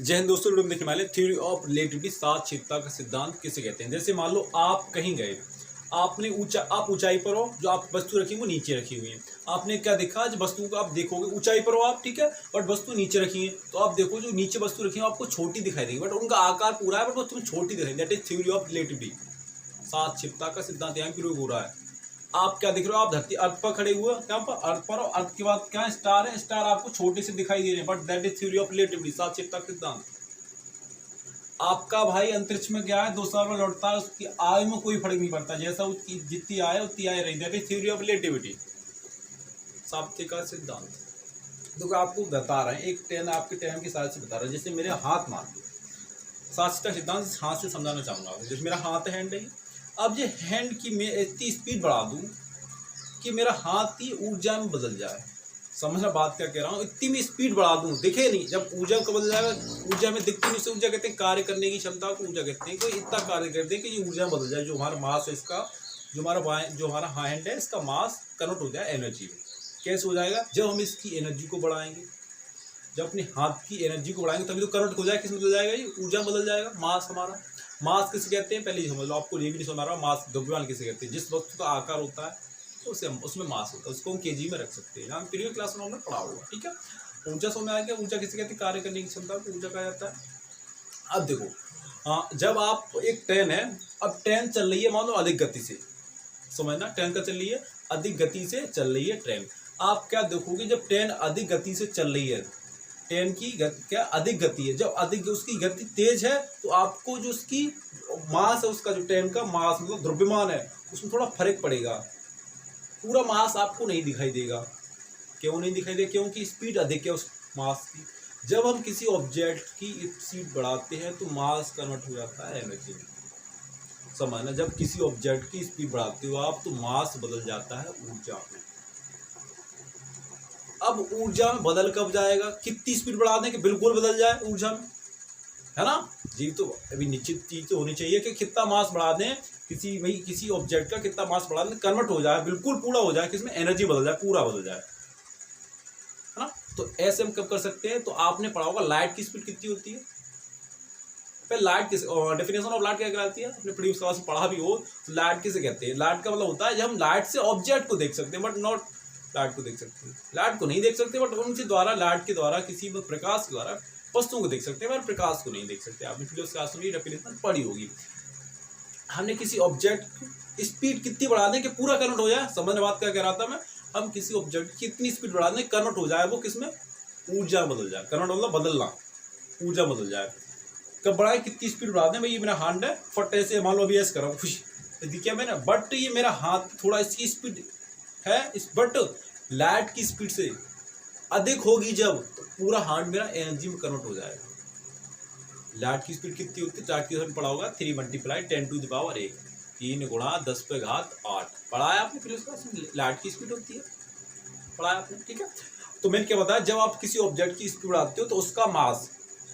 जय हिंद दोस्तों, वीडियो में देखने वाले थ्योरी ऑफ रिलेटिविटी सापेक्षता का सिद्धांत किसे कहते हैं। जैसे मान लो आप कहीं गए, आपने आप ऊंचाई पर हो, जो आप वस्तु रखी वो नीचे रखी हुई है। आपने क्या देखा, जो वस्तु को आप देखोगे ऊंचाई पर हो आप, ठीक है, बट वस्तु नीचे रखी है, तो आप देखो जो नीचे वस्तु रखी है आपको छोटी दिखाई देगी, बट उनका आकार पूरा है, बट वो तुम्हें छोटी दिखाई देगी। That is theory of relativity, सापेक्षता का सिद्धांत यहाँ प्रयोग हो रहा है। आप क्या देख रहे हो, आप धरती अर्थ पर खड़े हुए हो, यहाँ पर अर्थ पर, और अर्थ के बाद क्या स्टार है, स्टार आपको छोटे से दिखाई दे रहे हैं, but that is theory of relativity, सापेक्षता का सिद्धांत। आपका भाई अंतरिक्ष में गया है, 2 साल में लौटता है, उसकी आयु में कोई फर्क नहीं पड़ता, जैसा उसकी जितनी आय है उतनी आय रही। That is theory of relativity, सापेक्षता का सिद्धांत। देखो आपको बता रहे हैं, एक टेन आपके टाइम के साथ से बता रहे हैं। जैसे मेरे हाथ मान लो, सापेक्षता सिद्धांत हाथ से समझाना चाहूंगा। जैसे मेरा हाथ है, हैंड है, अब ये हैंड की मैं इतनी स्पीड बढ़ा दूं कि मेरा हाथ की ऊर्जा में बदल जाए। समझना बात क्या कह रहा हूँ, इतनी मैं स्पीड बढ़ा दूं, दिखे नहीं, जब ऊर्जा को बदल जाएगा, ऊर्जा में दिखती नहीं, उसे ऊर्जा कहते हैं, कार्य करने की क्षमता को ऊर्जा कहते हैं। कोई इतना कार्य कर दे कि ये ऊर्जा में बदल जाए, जो हमारा मास है इसका, जो हमारा हैंड है इसका मास कन्वर्ट हो जाए एनर्जी में। कैसे हो जाएगा, जब हम इसकी एनर्जी को बढ़ाएंगे, जब अपने हाथ की एनर्जी को बढ़ाएंगे तभी तो कन्वर्ट हो जाएगा। किस में बदल जाएगा, ये ऊर्जा बदल जाएगा। मास, हमारा मास किसे कहते हैं, पहले समझ लो, आपको ये भी नहीं समझ रहा। मास द्रव्यमान किसे कहते हैं, जिस वस्तु का आकार होता है तो उसमें मास होता है, उसको हम केजी में रख सकते हैं। यहाँ प्रीवियस क्लास में हमने पढ़ा होगा, ठीक है। ऊर्जा समझ आ गया, ऊर्जा किसे कहते हैं, कार्य करने की क्षमता को ऊर्जा कहा जाता है। अब देखो, जब आप एक ट्रेन है, अब ट्रेन चल रही है मान लो अधिक गति से, समझना, ट्रेन का चल रही है अधिक गति से चल रही है ट्रेन। आप क्या देखोगे, जब ट्रेन अधिक गति से चल रही है, ट्रेन की क्या अधिक गति है, जब अधिक उसकी गति तेज है, तो आपको जो उसकी मास है, उसका जो ट्रेन का मास मतलब द्रव्यमान है, उसमें थोड़ा फर्क पड़ेगा। पूरा मास आपको नहीं दिखाई देगा। क्यों नहीं दिखाई देगा, क्योंकि स्पीड अधिक है उस मास की। जब हम किसी ऑब्जेक्ट की स्पीड बढ़ाते हैं तो मास कन्वर्ट हो जाता है एनर्जी में। समझना, जब किसी ऑब्जेक्ट की स्पीड बढ़ाते हो आप तो मास बदल जाता है ऊर्जा में। अब ऊर्जा में बदल कब जाएगा, कितनी स्पीड बढ़ा दें कि बिल्कुल बदल जाए ऊर्जा में, है ना जी। तो अभी निश्चित चीज तो होनी चाहिए कि कितना मास बढ़ा दें, किसी ऑब्जेक्ट का कितना मास बढ़ा दें कन्वर्ट हो जाए, बिल्कुल पूरा हो जाए, किसमें एनर्जी बदल जाए, पूरा बदल जाए, है ना। तो ऐसे हम कब कर सकते हैं, तो आपने पढ़ा होगा लाइट की स्पीड कितनी होती है। फिर लाइट किस डेफिनेशन ऑफ लाइट क्या कहलाती है, अपने प्रीवियस क्लास में पढ़ा भी हो। तो लाइट किसे कहते हैं, लाइट का मतलब होता है जब हम लाइट से ऑब्जेक्ट को देख सकते हैं, बट नॉट लाइट को देख सकते हैं, लाइट को नहीं देख सकते, बट उनके द्वारा, लाइट के द्वारा, किसी प्रकाश के द्वारा वस्तुओं को देख सकते हैं, पर प्रकाश को नहीं देख सकते। आपने प्रीवियस क्लास में डेफिनेशन पढ़ी होगी। हमने किसी ऑब्जेक्ट स्पीड कितनी बढ़ा दें कि पूरा कन्वर्ट हो जाए, समझने बात क्या कह रहा था मैं, हम किसी ऑब्जेक्ट की इतनी स्पीड बढ़ा दें कन्वर्ट हो जाए, वो किसमें, ऊर्जा बदल जाए। कन्वर्ट मतलब बदलना, ऊर्जा बदल जाए। कब बढ़ाए, कितनी स्पीड बढ़ा दें, भाई ये मेरा हैंड है, फट ऐसे मान लो अभी ऐसे कर रहा हूँ, खुश देखिए मैंने, बट ये मेरा हाथ थोड़ा इसकी स्पीड है, बट लाइट की स्पीड से अधिक होगी, जब तो पूरा हैंड मेरा एनर्जी में कन्वर्ट हो जाएगा। लाइट की स्पीड कितनी होती है, चार्ट की पढ़ा होगा, 3 × 10⁻⁸ 3 × 10⁸8 पढ़ा है आपने फिर उसका, लाइट की स्पीड होती है, पढ़ा है आपने, ठीक है। तो मैंने क्या बताया, जब आप किसी ऑब्जेक्ट की स्पीड बढ़ाते हो तो उसका मास,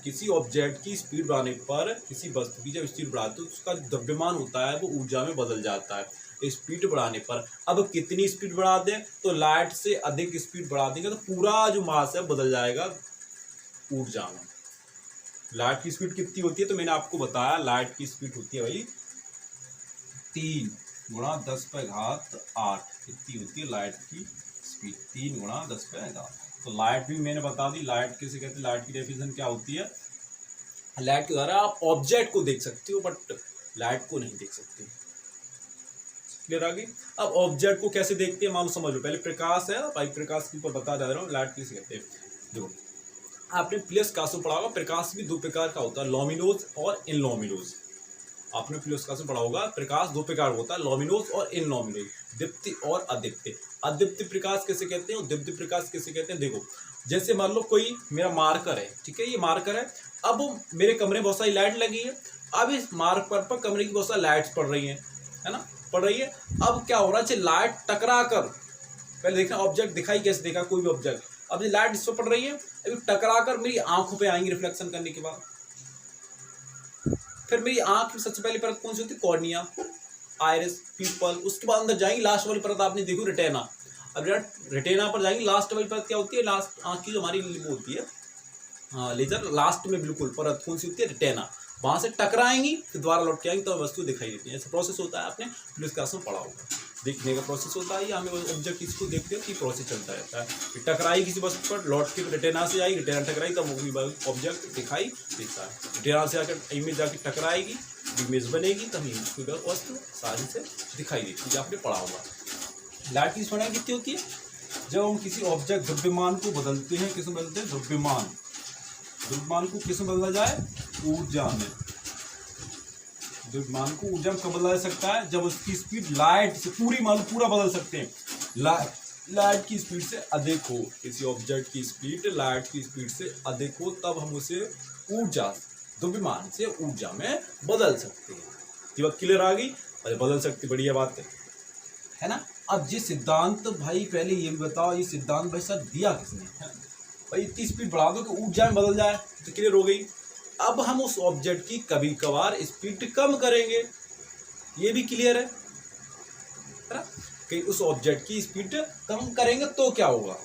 किसी ऑब्जेक्ट की स्पीड बढ़ाने पर, किसी वस्तु की जब स्पीड बढ़ाते हो तो उसका द्रव्यमान होता है वो ऊर्जा में बदल जाता है स्पीड बढ़ाने पर। अब कितनी स्पीड बढ़ा दें, तो लाइट से अधिक स्पीड बढ़ा देंगे तो पूरा जो मास है बदल जाएगा ऊर्जा में। लाइट की स्पीड कितनी होती है, तो मैंने आपको बताया लाइट की स्पीड होती है भाई 3 × 10⁸ कितनी होती है लाइट की स्पीड, 3 × 10⁸। तो लाइट भी मैंने बता दी, लाइट किसे कहते हैं, लाइट की डेफिनेशन क्या होती है, लाइट के द्वारा आप ऑब्जेक्ट को देख सकते हो बट लाइट को नहीं देख सकते। क्लियर आ गई। अब ऑब्जेक्ट को कैसे देखते हैं, मान लो समझ लो, पहले प्रकाश है भाई, प्रकाश के ऊपर बता जा रहा हूँ, लाइट किसे कहते हैं। देखो आपने प्लस क्लास में पढ़ा होगा, प्रकाश भी 2 प्रकार का होता है, लॉमिनोज और इनलॉमिनोज। आपने प्लस क्लास में पढ़ा होगा, प्रकाश 2 प्रकार का होता है, लॉमिनोज और इनलॉमिनोज, दीप्ति और अदीप्ति। अदीप्ति प्रकाश किसे कहते हैं और दीप्ति प्रकाश किसे कहते हैं। देखो जैसे मान लो कोई मेरा मार्कर है, ठीक है, ये मार्कर है, अब मेरे कमरे में बहुत सारी लाइट लगी है, अब इस मार्कर पर कमरे की बहुत सारी लाइट्स पड़ रही हैं, है ना, पड़ रही है। अब क्या हो रहा है, लाइट टकरा कर, पहले देखना ऑब्जेक्ट दिखाई कैसे देगा, कोई भी ऑब्जेक्ट, अब ये लाइट इस पर पड़ रही है, अभी टकरा कर मेरी आंखों पे आएंगी रिफ्लेक्शन करने के बाद। फिर मेरी आंख की सबसे पहली परत कौन सी होती है, कॉर्निया, आइरिस, पीपल, उसके बाद अंदर जाएंगी, लास्ट वाली परत आपने देखो रेटिना। अब रेटिना पर जाएंगी, लास्ट वाली परत क्या होती है, लास्ट आंख की जो हमारी वो होती है लेजर लास्ट में बिल्कुल परत कौन सी होती है, रेटिना, वहां से टकराएंगी फिर दोबारा लौट के आएंगी तो वस्तु दिखाई देती है। ऐसा प्रोसेस होता है, आपने पुलिस क्लास में पढ़ा होगा। देखने का प्रोसेस होता है, हमें ऑब्जेक्ट इसको देखते हैं कि प्रोसेस चलता रहता है। टकराई किसी वस्तु पर, लौट के रेटिना से आएगी, रेटिना टकराई तब वो ऑब्जेक्ट दिखाई देता है। रेटिना से आकर इमेज जाके टकराएगी, इमेज बनेगी तभी वस्तु सारी से दिखाई देती है, आपने पढ़ा होगा। लाइट की स्पीड कितनी होती है, जब हम किसी ऑब्जेक्ट द्रव्यमान को बदलते हैं, किसमें बदलते हैं, द्रव्यमान को किसमें बदला जाए, ऊर्जा में। द्रव्यमान को ऊर्जा में कब बदला जा सकता है, जब उसकी स्पीड लाइट से पूरा बदल सकते हैं। लाइट की स्पीड से अधिक हो, किसी ऑब्जेक्ट की स्पीड लाइट की स्पीड से अधिक हो तब हम उसे ऊर्जा, द्रव्यमान से ऊर्जा में बदल सकते हैं। ये बात क्लियर आ गई, अरे बदल सकते, बढ़िया बात है ना। अब ये सिद्धांत भाई पहले ये भी बताओ, ये सिद्धांत भाई साहब दिया किसने है? भाई इतनी स्पीड बढ़ा दो कि ऊर्जा में बदल जाए, तो क्लियर हो गई। अब हम उस ऑब्जेक्ट की कभी कभार स्पीड कम करेंगे, ये भी क्लियर है ना, कि उस ऑब्जेक्ट की स्पीड कम करेंगे तो क्या होगा,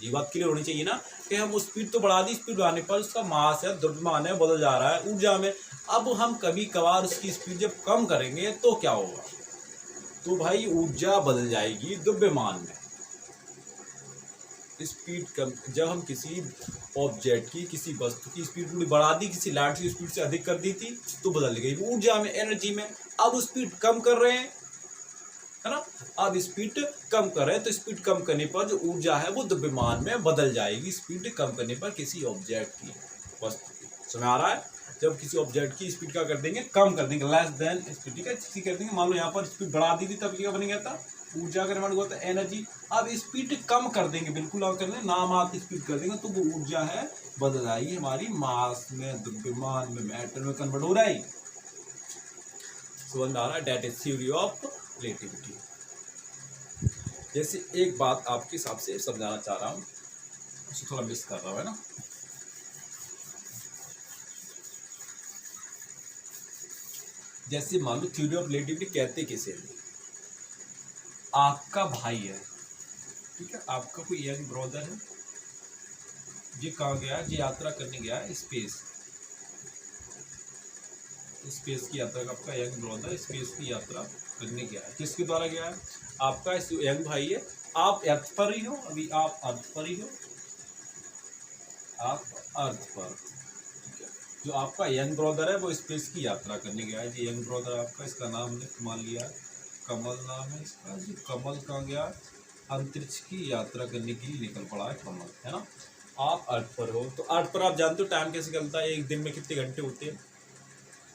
ये बात क्लियर होनी चाहिए ना, कि हम उस स्पीड तो बढ़ा दी, स्पीड बढ़ाने पर उसका मास है, द्रव्यमान है, बदल जा रहा है ऊर्जा में। अब हम कभी कभार उसकी स्पीड जब कम करेंगे तो क्या होगा, तो भाई ऊर्जा बदल जाएगी द्रव्यमान में। स्पीड कम, जब हम किसी ऑब्जेक्ट की, किसी वस्तु की स्पीड बढ़ा दी, किसी लाइट की स्पीड से अधिक कर दी थी तो बदल गई ऊर्जा में, एनर्जी में। अब स्पीड कम कर रहे हैं, है ना, अब स्पीड कम कर रहे हैं तो स्पीड कम करने पर जो ऊर्जा है वो द्रव्यमान में बदल जाएगी, स्पीड कम करने पर किसी ऑब्जेक्ट की, वस्तु की। समझ आ रहा है, जब किसी ऑब्जेक्ट की स्पीड का कर देंगे, कम कर देंगे, लेस देन स्पीड का किसी कर देंगे, मान लो यहाँ पर स्पीड बढ़ा दी थी तब क्या बन गया था, ऊर्जा का निर्माण हुआ था, एनर्जी। अब स्पीड कम कर देंगे, बिल्कुल और कर देंगे, नामात्र स्पीड कर देंगे तो वो ऊर्जा है बदल आएगी हमारी मास में, द्रव्यमान में, मैटर में कन्वर्ट हो रहा है। समझ आ रहा है, that is theory of relativity. जैसे एक बात आपके हिसाब से समझाना चाह रहा हूँ, उसे थोड़ा मिस कर रहा हूँ, है ना। जैसे मान लो थ्योरी ऑफ रिलेटिविटी कहते किसे, आपका भाई है, ठीक है, आपका कोई यंग ब्रदर है, ये कहाँ गया, ये यात्रा करने गया है स्पेस की यात्रा का, आपका यंग ब्रदर स्पेस की यात्रा करने गया है। किसके द्वारा गया है, आपका यंग भाई है, आप अर्थ पर ही हो, अभी आप अर्थ पर ही हो, आप अर्थ पर, ठीक है। जो आपका यंग ब्रदर है वो स्पेस की यात्रा करने गया है। ये यंग ब्रदर आपका, इसका नाम हमने मान लिया है कमल, नाम है इसका जी। कमल कहाँ गया, अंतरिक्ष की यात्रा करने के लिए निकल पड़ा है कमल, है ना। आप अर्थ पर हो, तो अर्थ पर आप जानते हो टाइम कैसे चलता है, एक दिन में कितने घंटे होते हैं,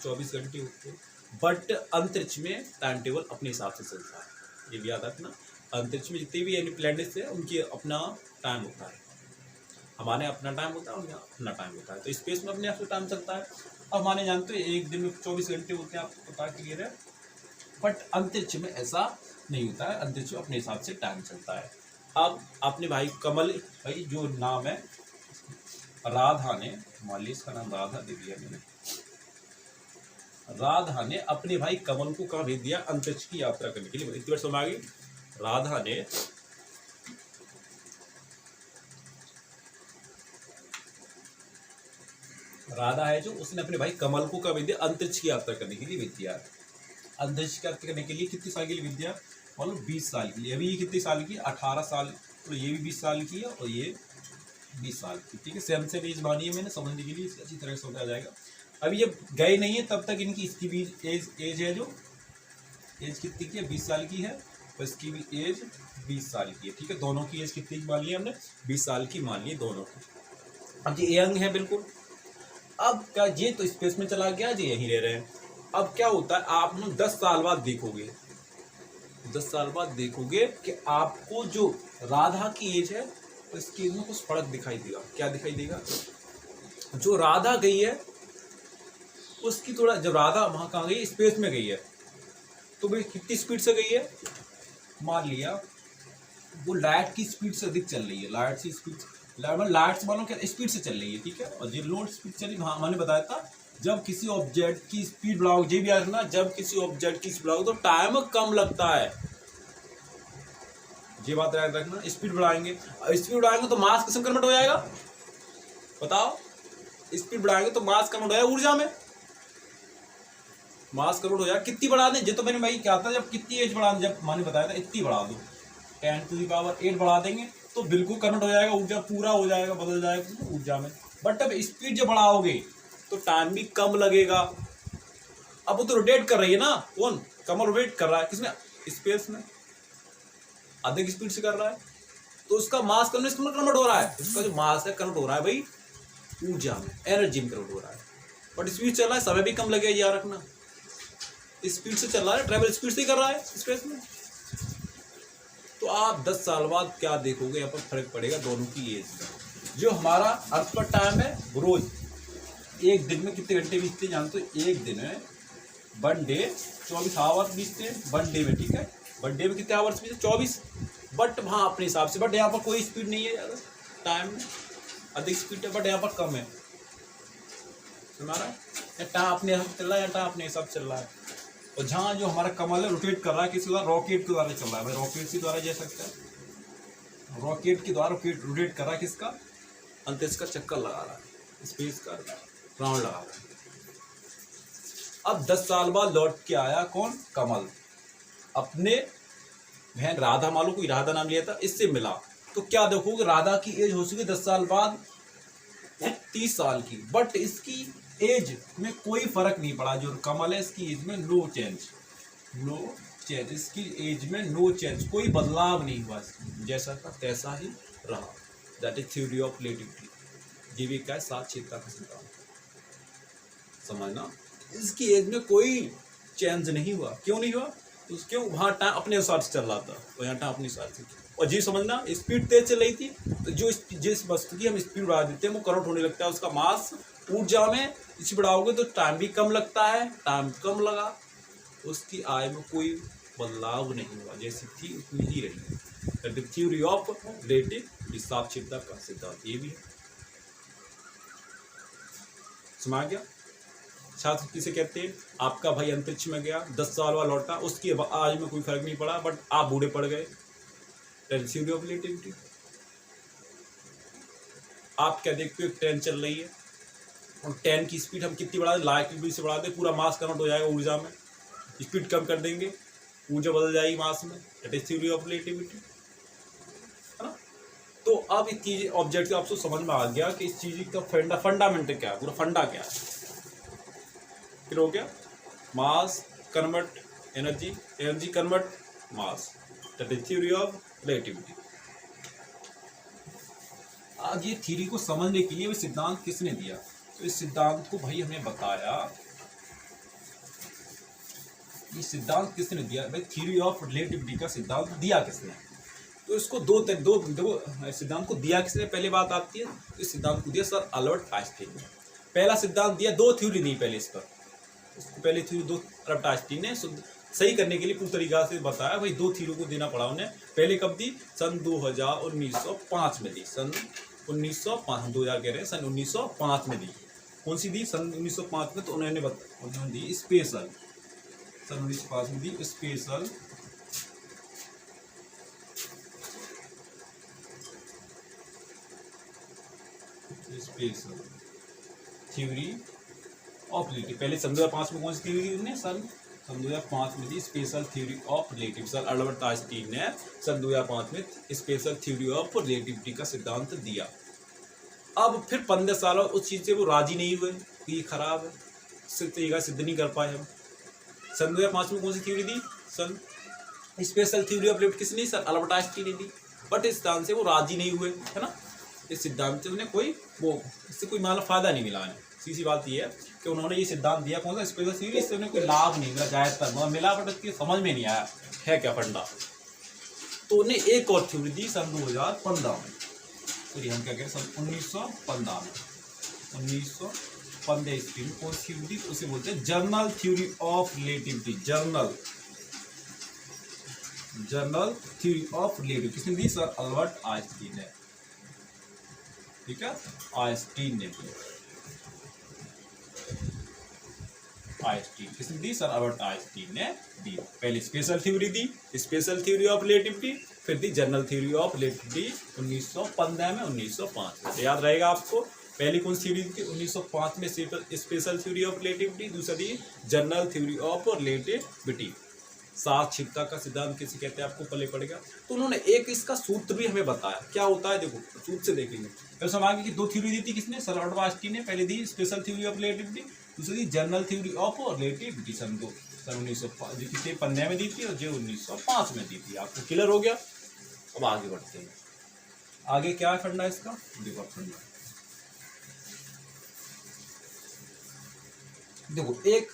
24 घंटे होते हैं। बट अंतरिक्ष में टाइम टेबल अपने हिसाब से चलता है, ये भी याद रखना। अंतरिक्ष में जितने भी यानी प्लैनेट्स हैं उनकी अपना टाइम होता है, हमारे अपना टाइम होता है, उनका अपना टाइम होता है। तो स्पेस में अपने आप से टाइम चलता है। अब हमारे जानते हो एक दिन में 24 घंटे होते हैं, आपको पता क्लियर है। बट अंतरिक्ष में ऐसा नहीं होता है, अंतरिक्ष में अपने हिसाब से टाइम चलता है। अब अपने भाई कमल, भाई जो नाम है राधा ने, मान लीजिए इसका नाम राधा दे दिया मैंने, राधा ने अपने भाई कमल को कहाँ भेज दिया, अंतरिक्ष की यात्रा करने के लिए। इतनी बार समझ आ गई, राधा है जो, उसने अपने भाई कमल को कहाँ भेज दिया, अंतरिक्ष की यात्रा करने के लिए भेज दिया। अंतरिक्ष की यात्रा करने के लिए कितने साल के लिए भेज दिया, मतलब 20 साल के लिए। अभी ये कितने साल की, 18 साल, तो ये भी 20 साल की है और ये 20 साल की, ठीक है। सेम से एज मानी है मैंने समझने के लिए, अच्छी तरह से समझा जाएगा। अभी ये गए नहीं है तब तक इनकी, इसकी भी एज है, जो एज कितनी की है, 20 साल की है, और इसकी भी एज 20 साल की है, ठीक है। दोनों की एज कितनी की मान ली हमने, 20 साल की मान ली दोनों की। अब ये यंग है बिल्कुल। अब क्या, ये तो स्पेस में चला गया, ये यहीं रह रहे हैं। अब क्या होता है, आप लोग 10 साल बाद देखोगे, 10 साल बाद देखोगे कि आपको जो राधा की एज है इसकी एज में कुछ फर्क दिखाई देगा। क्या दिखाई देगा, जो राधा गई है उसकी थोड़ा, जब राधा वहां कहाँ गई, स्पेस में गई है, तो भाई कितनी स्पीड से गई है, मान लिया वो लाइट की स्पीड से अधिक चल रही है, लाइट की स्पीड, लाइट मानो क्या स्पीड से चल रही है, ठीक है। और जो लो स्पीड चली, हाँ मैंने बताया था, जब किसी ऑब्जेक्ट की स्पीड बढ़ाओ, ये भी याद रखना, जब किसी ऑब्जेक्ट की स्पीड बढ़ाओ तो टाइम कम लगता है, ये बात याद रखना। स्पीड बढ़ाएंगे तो मास किसमें कन्वर्ट हो जाएगा, बताओ, स्पीड बढ़ाएंगे तो मास कन्वर्ट हो जाएगा ऊर्जा में, मास कन्वर्ट हो जाएगा। कितनी बढ़ा दें, जो तो मैंने भाई क्या था, जब कितनी एज बढ़ा, जब मैंने बताया था इतनी बढ़ा दो, 10⁸ बढ़ा देंगे तो बिल्कुल कन्वर्ट हो जाएगा, ऊर्जा पूरा हो जाएगा, बदल जाएगा ऊर्जा में। बट अब स्पीड जब बढ़ाओगे तो टाइम भी कम लगेगा। अब वो तो रोटेट कर रही है ना, कौन कमल रोटेट कर रहा है, किसमें, स्पेस में, अधिक स्पीड से कर रहा है, तो उसका मास कन्वर्ट हो रहा है, उसका जो मास है कन्वर्ट हो रहा है भाई ऊर्जा में, एनर्जी में कन्वर्ट हो रहा है। बट स्पीड चल रहा है, समय भी कम लगेगा, याद रखना, स्पीड से चल रहा है, ट्रैवल स्पीड से ही कर रहा है स्पेस में। तो आप 10 साल बाद क्या देखोगे, यहाँ पर फर्क पड़ेगा दोनों की एज में। जो हमारा अर्थ पर टाइम है वो रोज एक दिन में कितने घंटे बीतते हैं जानते हो, एक दिन में 1 डे 24 आवर्स बीतते हैं 1 डे में, ठीक है, 1 डे में कितने आवर्स बीतते हैं 24। बट वहाँ अपने हिसाब से, बट यहाँ पर कोई स्पीड नहीं है ज़्यादा, टाइम में अधिक स्पीड है, बट यहाँ पर कम है हमारा, टाइम अपने हिसाब चल रहा है, टाइम अपने हिसाब चल रहा है। और जहाँ जो हमारा कमल है रोटेट कर रहा है, किसी द्वारा, रॉकेट के द्वारा चल रहा है भाई, रॉकेट के द्वारा जा सकता है, रॉकेट के द्वारा रोटेट कर रहा है, किसका, अंतरिक्ष का चक्कर लगा रहा है, स्पेस का राउंड लगा रहा है। अब 10 साल बाद लौट के आया कौन, कमल, अपने बहन राधा, मालूम कोई राधा नाम लिया था, इससे मिला। तो क्या देखोगे, राधा की एज हो चुकी 10 साल बाद 30 साल की, बट इसकी एज में कोई फर्क नहीं पड़ा। जो कमल है इसकी एज में नो चेंज, इसकी एज में नो चेंज, कोई बदलाव नहीं हुआ, जैसा था तैसा ही रहा। That is theory of relativity, जीविका सात क्षेत्र का सिद्धांत, समझना। इसकी एज में कोई चेंज नहीं हुआ, क्यों नहीं हुआ, तो क्यों, वहाँ टाइम अपने हिसाब से चल रहा था और यहाँ टाइम अपने हिसाब से। और जी समझना, स्पीड तेज चल रही थी, तो जो जिस वस्तु की हम स्पीड बढ़ा देते हैं वो करंट होने लगता है, उसका मास ऊर्जा में इसी बढ़ाओगे तो टाइम भी कम लगता है, टाइम कम लगा, उसकी आय में कोई बदलाव नहीं हुआ, जैसी थी उतनी ही रही। थ्योरी ऑफ रिलेटिव सापेक्षता का सिद्धांत ये भी है, समझ गया। छात्र किसे कहते हैं, आपका भाई अंतरिक्ष में गया, 10 साल बाद लौटा, उसकी आयु में कोई फर्क नहीं पड़ा, बट आप बूढ़े पड़ गए, थ्योरी ऑफ रिलेटिविटी। आप क्या देखते हो, ट्रेन चल रही है और ट्रेन की स्पीड हम कितनी बढ़ा दें, लाइट की स्पीड से बढ़ा दें, पूरा मास कन्वर्ट हो जाएगा ऊर्जा में, स्पीड कम कर देंगे ऊर्जा बदल जाएगी मास में, that is theory of relativity, है ना। तो अब इस चीज ऑब्जेक्ट से आपको समझ में आ गया कि इस चीज का फंडामेंटल क्या है, पूरा फंडा क्या है, फिर हो गया mass convert energy, energy convert mass, that is theory of relativity. आज ये थ्योरी को समझने के लिए वो सिद्धांत किसने दिया, तो इस सिद्धांत को भाई हमने बताया, ये सिद्धांत किसने दिया भाई, थ्योरी ऑफ रिलेटिविटी का सिद्धांत दिया किसने। तो इसको दो सिद्धांत को दिया किसने, पहले बात आती है, तो इस सिद्धांत को दिया सर अल्बर्ट आइंस्टीन ने। पहला सिद्धांत दिया, 2 थ्योरी दी पहले इस पर, पहले थ्योरी 2 अल्बर्ट आइंस्टीन ने सही करने के लिए पूरी तरीका से बताया भाई, 2 थ्योरी को देना पड़ा उन्हें। पहले कब दी, सन 1905 में दी, सन 1905, 2000 कह रहे हैं, सन 1905 में दी। कौन सी दी, सन 1905 में, तो उन्होंने दी स्पेशल, सन 1905 में दी स्पेशल थ्योरी ऑफ रिलेटिव। पहले सन 2005 में कौन सी थ्योरी दी उन्होंने, सन 2005 में दी special theory of relative. Sir Albert Einstein ने सन 2005 में स्पेशल थ्योरी ऑफ रिलेटिविटी का सिद्धांत दिया। अब फिर 15 साल उस चीज़ से वो राजी नहीं हुए कि ये खराब है, सिद्ध नहीं कर पाए हम। सन 2005 में कौन सी थ्योरी दी, सन स्पेशल थ्योरी ऑफ रिलेटिविटी किसने, सर अल्बर्ट आइंस्टीन ने दी। बट इस सिद्धांत से वो राजी नहीं हुए, है ना, इस सिद्धांत से उन्हें कोई इससे कोई मतलब फायदा नहीं मिला है। सीधी बात ये है कि उन्होंने ये सिद्धांत दिया कौन सा, स्पेशल थ्योरी, इससे उन्हें कोई लाभ नहीं मिला, ज़्यादातर मिला, बट उसकी समझ में नहीं आया है क्या फंडा। तो उन्हें एक और थ्योरी दी सन 2015 में, सॉरी हम क्या कह रहे हैं, सन 1915 में, 1915 ईस्वी में कौन सी थ्योरी, उसे बोलते हैं journal theory of relativity. Journal theory of relativity किसने दी, सर अल्बर्ट आइंस्टीन ने, ठीक है, आइंस्टीन ने दी, आइंस्टीन किसने दी, सर अल्बर्ट आइंस्टीन ने दी। पहले special theory the, special theory of relativity, फिर दी जनरल थ्योरी ऑफ रिलेटिविटी 1915 में, 1905 में। याद रहेगा आपको, पहली कौन सी थ्योरी थी 1905 में, स्पेशल थ्योरी ऑफ रिलेटिविटी, दूसरी जनरल थ्योरी ऑफ रिलेटिविटी। सापेक्षता का सिद्धांत किसे कहते हैं आपको पहले पड़ेगा। तो उन्होंने एक इसका सूत्र भी हमें बताया, क्या होता है देखो सूत्र से देखेंगे। फिर हम आगे की दो थ्योरी दी थी किसने, सर अल्बर्ट आइंस्टीन ने। पहले दी स्पेशल थ्योरी ऑफ रिलेटिविटी, दूसरी जनरल थ्योरी ऑफ रिलेटिविटी। सन 1905 जो कितने पन्ने में दी थी और जो 1905 में दी थी। आपको क्लियर हो गया। अब आगे बढ़ते हैं, आगे क्या है फंडा इसका, देखो फंडा देखो एक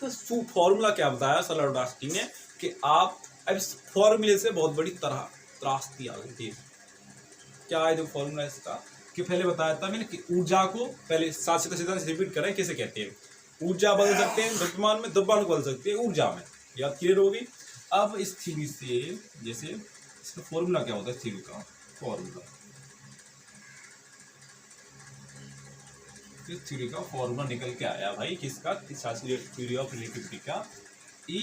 फॉर्मूला क्या बताया सर अल्बर्ट आइंस्टीन ने कि आप अब इस फॉर्मूले से बहुत बड़ी तरह त्रासदी आ गई थी। क्या है देखो फॉर्मूला इसका कि पहले बताया था मैंने कि ऊर्जा को पहले साथ से रिपीट करें कैसे कहते हैं। ऊर्जा बदल सकते हैं द्रव्यमान में, द्रव्यमान को बदल सकते हैं ऊर्जा में। याद क्लियर होगी। अब इस थ्योरी से जैसे इसका फॉर्मूला क्या होता है, थ्योरी का फॉर्मूला, इस थ्योरी का फॉर्मूला निकल के आया भाई किसका, थ्योरी ऑफ रिलेटिविटी का, E